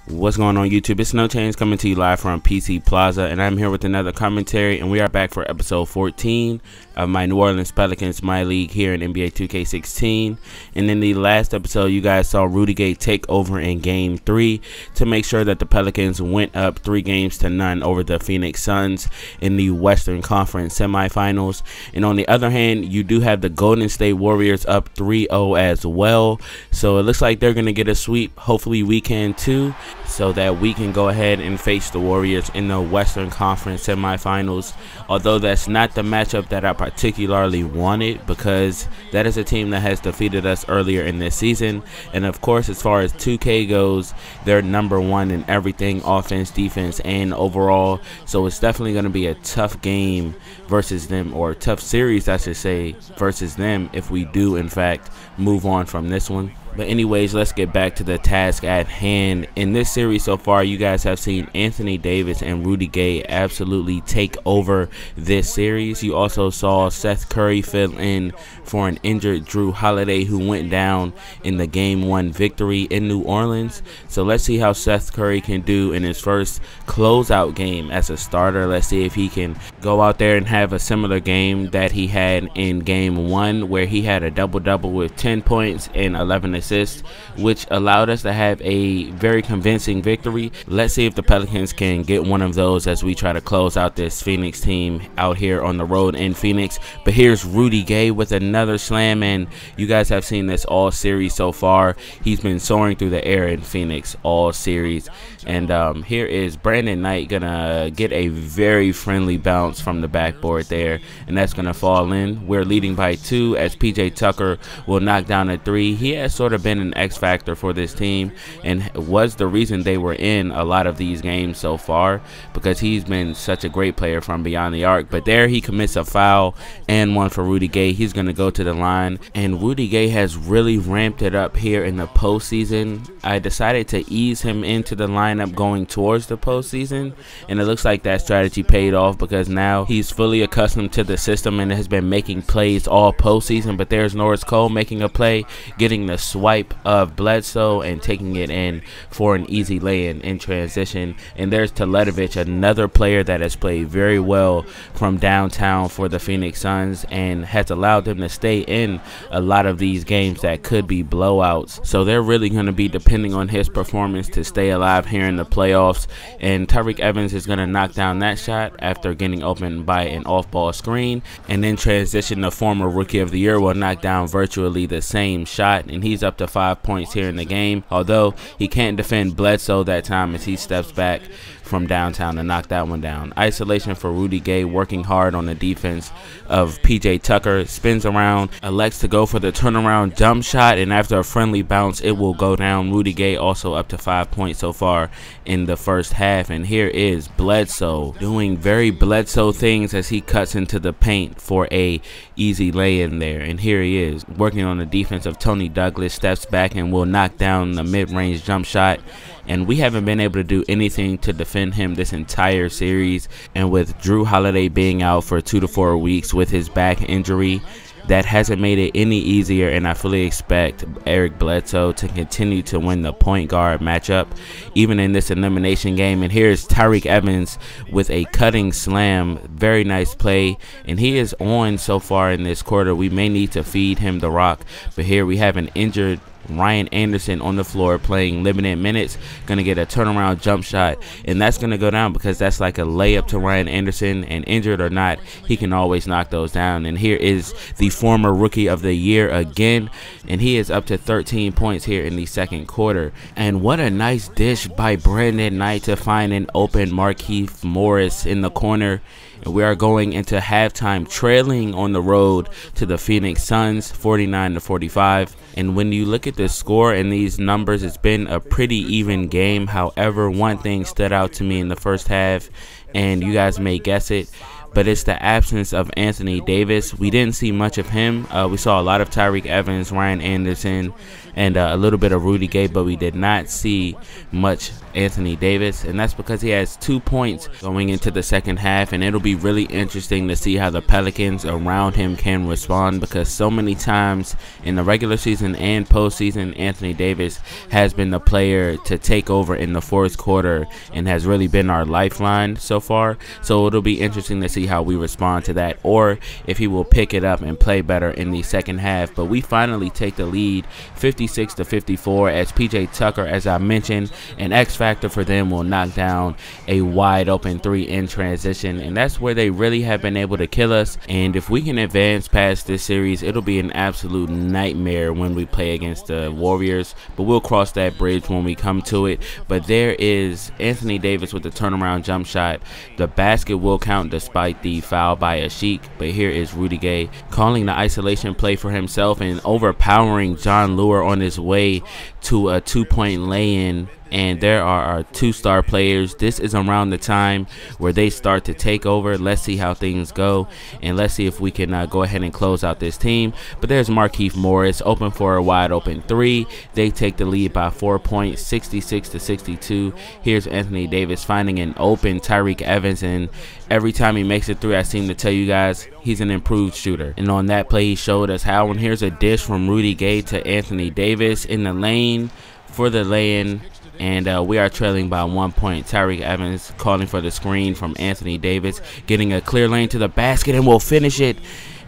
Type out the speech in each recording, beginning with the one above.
What's going on YouTube? It's No Change coming to you live from PC Plaza, and I'm here with another commentary, and we are back for episode 14 of my New Orleans Pelicans MyLeague here in NBA 2K16. And in the last episode, you guys saw Rudy Gay take over in game 3 to make sure that the Pelicans went up 3-0 over the Phoenix Suns in the Western Conference semifinals. And on the other hand, you do have the Golden State Warriors up 3-0 as well. So it looks like they're going to get a sweep. Hopefully we can too, so that we can go ahead and face the Warriors in the Western Conference semifinals. Although that's not the matchup that I particularly wanted, because that is a team that has defeated us earlier in this season. And of course, as far as 2K goes, they're #1 in everything, offense, defense, and overall. So it's definitely going to be a tough game versus them, or a tough series I should say, versus them, if we do in fact move on from this one. But anyways, let's get back to the task at hand. In this series so far, you guys have seen Anthony Davis and Rudy Gay absolutely take over this series. You also saw Seth Curry fill in for an injured Drew Holiday, who went down in the Game 1 victory in New Orleans. So let's see how Seth Curry can do in his first closeout game as a starter. Let's see if he can go out there and have a similar game that he had in Game 1, where he had a double-double with 10 points and 11 assists, which allowed us to have a very convincing victory. Let's see if the Pelicans can get one of those as we try to close out this Phoenix team out here on the road in Phoenix. But here's Rudy Gay with another slam, and you guys have seen this all series so far. He's been soaring through the air in Phoenix all series. And here is Brandon Knight gonna get a very friendly bounce from the backboard there, and that's gonna fall in. We're leading by 2 as PJ Tucker will knock down a 3. He has sort of been an X factor for this team and was the reason they were in a lot of these games so far, because he's been such a great player from beyond the arc. But there he commits a foul and one for Rudy Gay. He's gonna go to the line, and Rudy Gay has really ramped it up here in the postseason. I decided to ease him into the lineup going towards the postseason, and it looks like that strategy paid off, because now he's fully accustomed to the system and has been making plays all postseason. But there's Norris Cole making a play, getting the swipe of Bledsoe and taking it in for an easy lay-in in transition. And there's Teletovic, another player that has played very well from downtown for the Phoenix Suns and has allowed them to stay in a lot of these games that could be blowouts. So they're really going to be depending on his performance to stay alive here in the playoffs. And Tyreke Evans is going to knock down that shot after getting opened by an off-ball screen, and then transition, the former Rookie of the Year will knock down virtually the same shot, and he's up to 5 points here in the game, although he can't defend Bledsoe that time as he steps back from downtown to knock that one down. Isolation for Rudy Gay, working hard on the defense of PJ Tucker, spins around, elects to go for the turnaround jump shot, and after a friendly bounce it will go down. Rudy Gay also up to 5 points so far in the first half. And here is Bledsoe doing very Bledsoe things as he cuts into the paint for a easy lay-in there. And here he is working on the defense of Tony Douglas, steps back and will knock down the mid-range jump shot. And we haven't been able to do anything to defend him this entire series. And with Drew Holiday being out for 2 to 4 weeks with his back injury, that hasn't made it any easier, and I fully expect Eric Bledsoe to continue to win the point guard matchup even in this elimination game. And here's Tyreke Evans with a cutting slam, very nice play, and he is on so far in this quarter. We may need to feed him the rock, but here we have an injured Ryan Anderson on the floor playing limited minutes, gonna get a turnaround jump shot, and that's gonna go down because that's like a layup to Ryan Anderson, and injured or not, he can always knock those down. And here is the former Rookie of the Year again, and he is up to 13 points here in the second quarter. And what a nice dish by Brandon Knight to find an open Markieff Morris in the corner. And we are going into halftime trailing on the road to the Phoenix Suns 49-45. And when you look at the score and these numbers, it's been a pretty even game. However, one thing stood out to me in the first half, and you guys may guess it, but it's the absence of Anthony Davis. We didn't see much of him. We saw a lot of Tyreke Evans, Ryan Anderson, and a little bit of Rudy Gay, but we did not see much Anthony Davis, and that's because he has 2 points going into the second half, and it'll be really interesting to see how the Pelicans around him can respond, because so many times in the regular season and postseason, Anthony Davis has been the player to take over in the fourth quarter and has really been our lifeline so far. So it'll be interesting to see how we respond to that, or if he will pick it up and play better in the second half. But we finally take the lead 56-54 as PJ Tucker, as I mentioned, an X factor for them, will knock down a wide open three in transition, and that's where they really have been able to kill us. And if we can advance past this series, it'll be an absolute nightmare when we play against the Warriors, but we'll cross that bridge when we come to it. But there is Anthony Davis with the turnaround jump shot. The basket will count despite the foul by Ashik, but here is Rudy Gay calling the isolation play for himself and overpowering John Lure on his way to a 2-point lay-in. And there are our two-star players. This is around the time where they start to take over. Let's see how things go, and let's see if we can go ahead and close out this team. But there's Markieff Morris open for a wide open three. They take the lead by 4 points, 66-62. Here's Anthony Davis finding an open Tyreke Evans, and every time he makes it through, I seem to tell you guys, he's an improved shooter. And on that play, he showed us how. And here's a dish from Rudy Gay to Anthony Davis in the lane for the lay-in. And we are trailing by 1 point. Tyreke Evans calling for the screen from Anthony Davis, getting a clear lane to the basket, and we'll finish it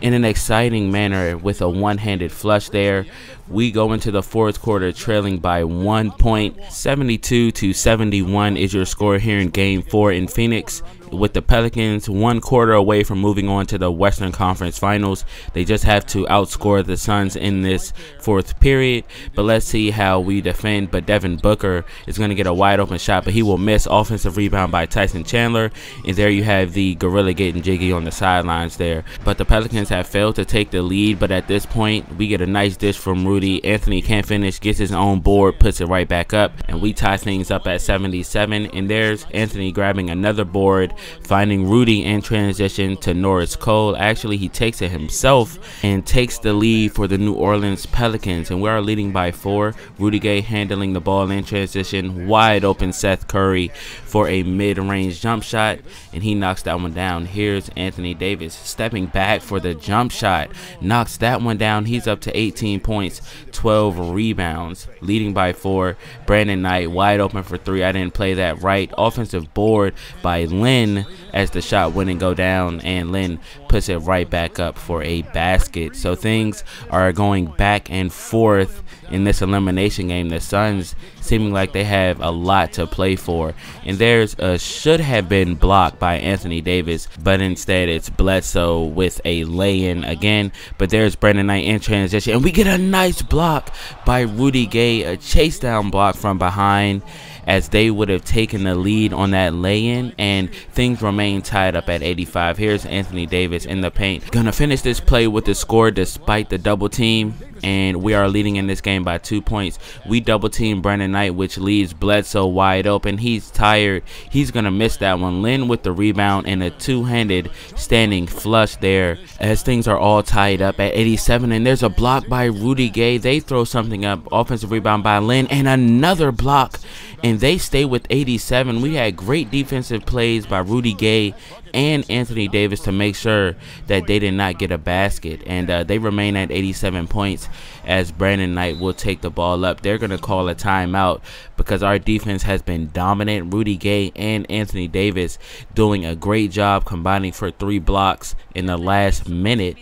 in an exciting manner with a one-handed flush there. We go into the fourth quarter trailing by 1 point. 72-71 is your score here in Game 4 in Phoenix, with the Pelicans 1 quarter away from moving on to the Western Conference Finals. They just have to outscore the Suns in this fourth period. But let's see how we defend. But Devin Booker is going to get a wide open shot, but he will miss. Offensive rebound by Tyson Chandler, and there you have the gorilla getting jiggy on the sidelines there. But the Pelicans have failed to take the lead, but at this point we get a nice dish from Rudy. Anthony can't finish, gets his own board, puts it right back up, and we tie things up at 77. And there's Anthony grabbing another board, finding Rudy in transition to Norris Cole. Actually, he takes it himself and takes the lead for the New Orleans Pelicans, and we are leading by 4. Rudy Gay handling the ball in transition, wide open Seth Curry for a mid-range jump shot, and he knocks that one down. Here's Anthony Davis stepping back for the jump shot, knocks that one down. He's up to 18 points, 12 rebounds, leading by 4. Brandon Knight wide open for 3. I didn't play that right. Offensive board by Lynn as the shot wouldn't go down, and Lynn puts it right back up for a basket. So things are going back and forth in this elimination game. The Suns seeming like they have a lot to play for, and there's a should have been blocked by Anthony Davis, but instead it's Bledsoe with a lay-in again. But there's Brandon Knight in transition, and we get a nice block by Rudy Gay, a chase down block from behind, as they would have taken the lead on that lay-in, and things remain tied up at 85. Here's Anthony Davis in the paint, gonna finish this play with the score despite the double team, and we are leading in this game by 2 points. We double team Brandon Knight, which leaves Bledsoe wide open. He's tired, he's gonna miss that one. Lynn with the rebound and a two-handed standing flush there, as things are all tied up at 87. And there's a block by Rudy Gay. They throw something up, offensive rebound by Lynn, and another block, and they stay with 87. We had great defensive plays by Rudy Gay and Anthony Davis to make sure that they did not get a basket, and they remain at 87 points as Brandon Knight will take the ball up. They're going to call a timeout because our defense has been dominant. Rudy Gay and Anthony Davis doing a great job combining for 3 blocks in the last minute,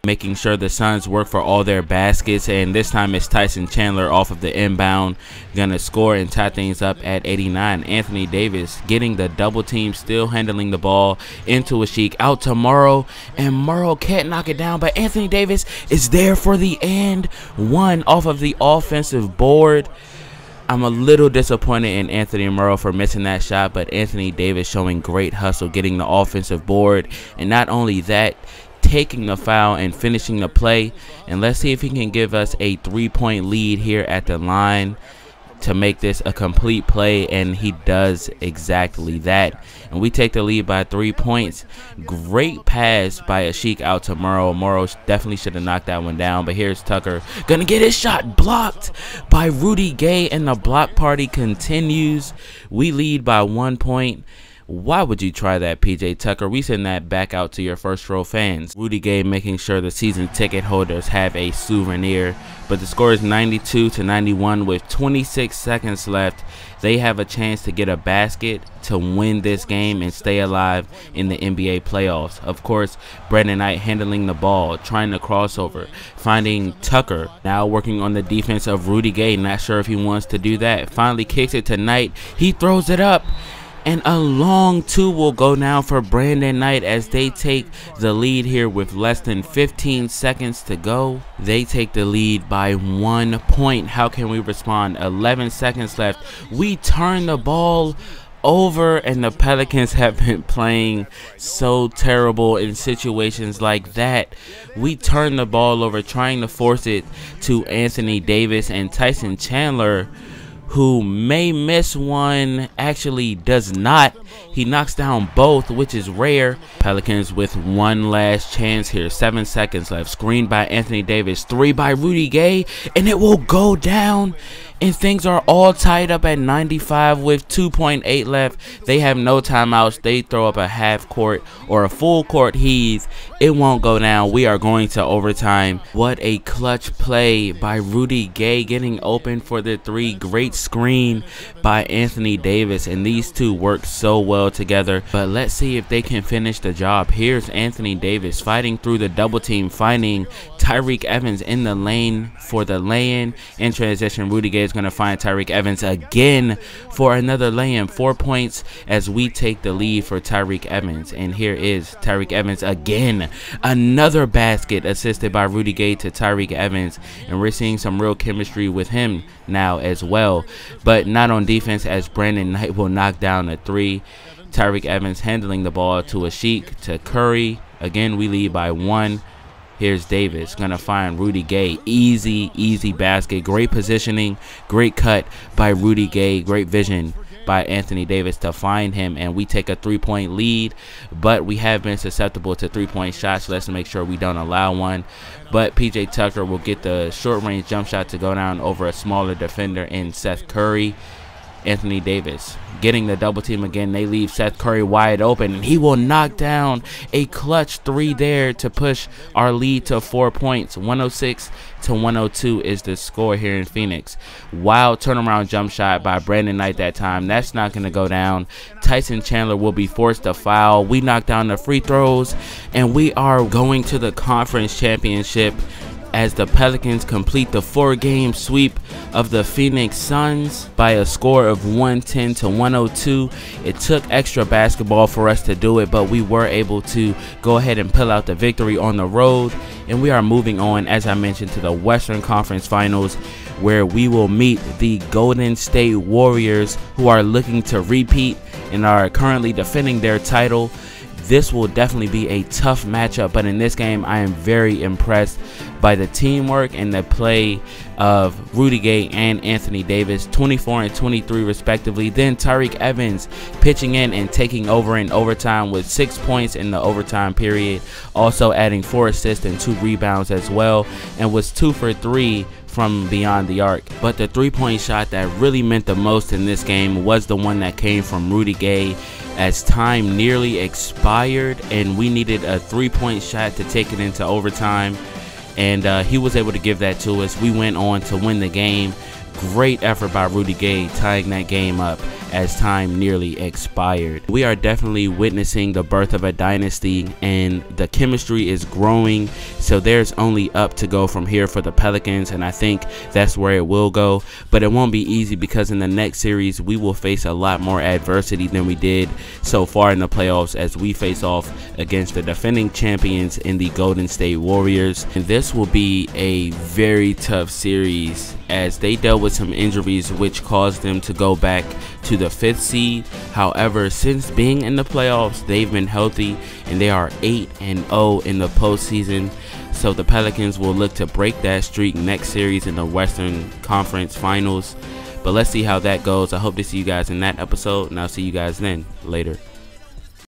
making sure the Suns work for all their baskets. And this time it's Tyson Chandler off of the inbound, gonna score and tie things up at 89. Anthony Davis getting the double team, still handling the ball into Ashik, out to Morrow, and Morrow can't knock it down, but Anthony Davis is there for the and one off of the offensive board. I'm a little disappointed in Anthony Morrow for missing that shot, but Anthony Davis showing great hustle, getting the offensive board, and not only that, taking the foul and finishing the play. And let's see if he can give us a 3-point lead here at the line. to make this a complete play, and he does exactly that. And we take the lead by 3 points. Great pass by Ashik out to Morrow. Morrow definitely should have knocked that one down, but here's Tucker. Gonna get his shot blocked by Rudy Gay, and the block party continues. We lead by 1 point. Why would you try that, PJ Tucker? We send that back out to your first row fans. Rudy Gay making sure the season ticket holders have a souvenir. But the score is 92-91 with 26 seconds left. They have a chance to get a basket to win this game and stay alive in the NBA playoffs. Of course, Brandon Knight handling the ball, trying to crossover, finding Tucker, now working on the defense of Rudy Gay. Not sure if he wants to do that. Finally kicks it to Knight. He throws it up. And a long two will go now for Brandon Knight as they take the lead here with less than 15 seconds to go. They take the lead by 1 point. How can we respond? 11 seconds left. We turn the ball over, and the Pelicans have been playing so terrible in situations like that. We turn the ball over, trying to force it to Anthony Davis, and Tyson Chandler, who may miss one, actually does not. He knocks down both, which is rare. Pelicans with one last chance here. 7 seconds left. Screen by Anthony Davis. 3 by Rudy Gay, and it will go down. And things are all tied up at 95 with 2.8 left. They have no timeouts. They throw up a half court or a full court heave. It won't go down. We are going to overtime. What a clutch play by Rudy Gay, getting open for the 3. Great screen by Anthony Davis, and these two work so well together. But let's see if they can finish the job. Here's Anthony Davis fighting through the double team, finding Tyreke Evans in the lane for the lay-in. In transition, Rudy Gay is going to find Tyreke Evans again for another lay-in. 4 points as we take the lead for Tyreke Evans. And here is Tyreke Evans again. Another basket assisted by Rudy Gay to Tyreke Evans. And we're seeing some real chemistry with him now as well. But not on defense, as Brandon Knight will knock down a 3. Tyreke Evans handling the ball to Ashik, to Curry. Again, we lead by 1. Here's Davis, gonna find Rudy Gay. Easy basket. Great positioning, great cut by Rudy Gay. Great vision by Anthony Davis to find him, and we take a 3-point lead. But we have been susceptible to 3-point shots. Let's make sure we don't allow one. But PJ Tucker will get the short-range jump shot to go down over a smaller defender in Seth Curry. Anthony Davis getting the double team again. They leave Seth Curry wide open, and he will knock down a clutch 3 there to push our lead to 4 points. 106-102 is the score here in Phoenix. Wild turnaround jump shot by Brandon Knight that time. That's not going to go down. Tyson Chandler will be forced to foul. We knock down the free throws, and we are going to the conference championship as the Pelicans complete the 4-game sweep of the Phoenix Suns by a score of 110-102. It took extra basketball for us to do it, but we were able to go ahead and pull out the victory on the road. And we are moving on, as I mentioned, to the Western Conference Finals, where we will meet the Golden State Warriors, who are looking to repeat and are currently defending their title. This will definitely be a tough matchup, but in this game, I am very impressed by the teamwork and the play of Rudy Gay and Anthony Davis, 24 and 23 respectively. Then Tyreke Evans pitching in and taking over in overtime with 6 points in the overtime period, also adding 4 assists and 2 rebounds as well, and was 2 for 3 from beyond the arc. But the 3-point shot that really meant the most in this game was the one that came from Rudy Gay, as time nearly expired and we needed a 3-point shot to take it into overtime, and he was able to give that to us. We went on to win the game. Great effort by Rudy Gay tying that game up as time nearly expired. We are definitely witnessing the birth of a dynasty, and the chemistry is growing, so there's only up to go from here for the Pelicans, and I think that's where it will go. But it won't be easy, because in the next series we will face a lot more adversity than we did so far in the playoffs, as we face off against the defending champions in the Golden State Warriors. And this will be a very tough series, as they dealt with some injuries which caused them to go back to the 5th seed. However, since being in the playoffs, they've been healthy, and they are 8-0 in the postseason. So the Pelicans will look to break that streak next series in the Western Conference Finals. But let's see how that goes. I hope to see you guys in that episode, and I'll see you guys then. Later.